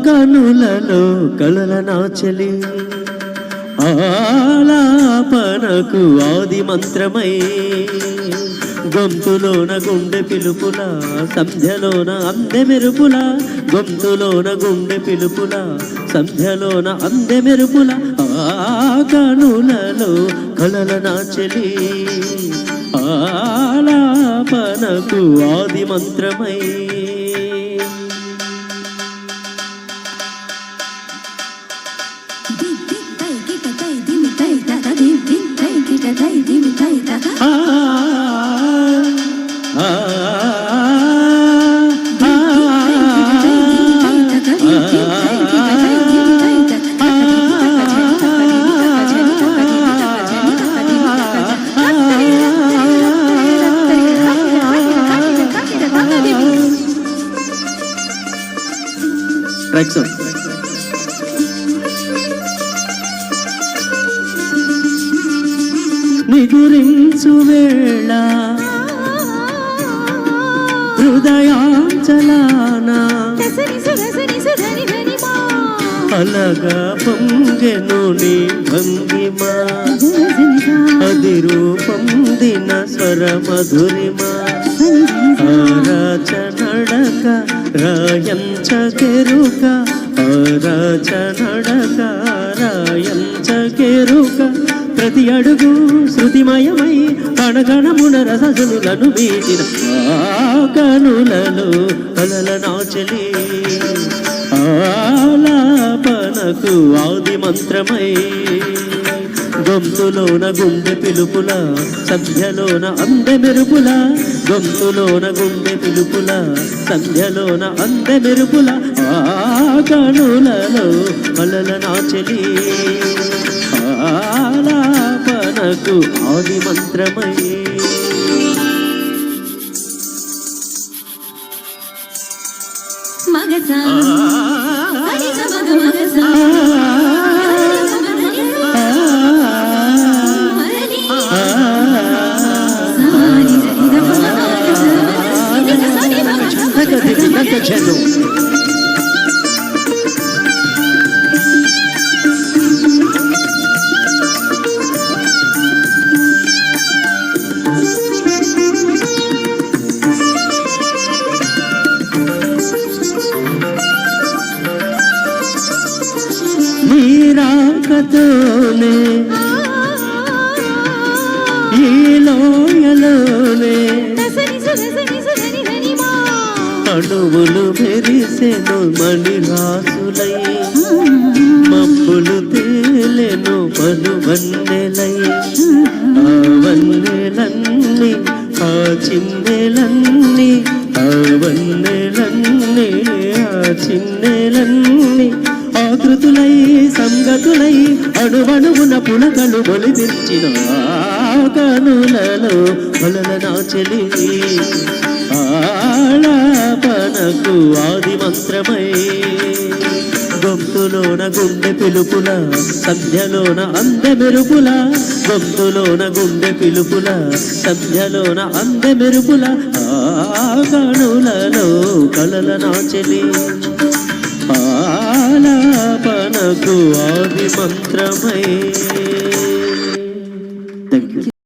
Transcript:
కనులలో కలల నాచలి ఆలాపనకు ఆది మంత్రమై గొంతులోన గుండె పిలుపుల సంధ్యలోన అందె మెరుపుల గొంతులోన గుండె పిలుపుల సంధ్యలోన అందె మెరుపుల ఆ కనులలో కలల నాచలి ఆలాపనకు ఆది మంత్రమై నిదురించు వేళ హృదయాంచలాన అలగా పొంగెను నీ భంగిమా అదిరూపం దిన స్వర మధురిమా ఆరాచ నడక రాయంచ కెరుక ఆరాచ నడక రాయంచ కెరుక ప్రతి అడుగు శృతిమయమై కణగణమున రసజనులను మీటిన కనులలో కలల నాచలి ఆలాపనకు ఆది మంత్రమై గొంతులోన గుండె పిలుపుల సంధ్యలోన అందె మెరుపుల గొంతులోన గుండె పిలుపుల సంధ్యలోన అందె మెరుపుల ఆ కనులలో కలల నాచలి ఆలాపనకు ఆది మంత్రమై మగసా నీరాకతోనే ఈ లోయలోనే అణువులు మెరిసెను మణిరాసులై మబ్బులు తేలెను పలువన్నెలై ఆ వన్నెలన్నీ ఆ చిన్నెలన్నీ ఆ వన్నెలన్నీ ఆ చిన్నెలన్నీ ఆకృతులై సంగతులై అణువణువున పులకలు బొలిపించిన కనులలో కలల నాచలి ఆలాపనకు ఆది మంత్రమై గొంతులోన గుండె పిలుపుల సంధ్యలోన అందె మెరుపుల గొంతులోన గుండె పిలుపుల సంధ్యలోన అందె మెరుపుల ఆ కనులలో కలల నాచలి ఆలాపనకు ఆది మంత్రమై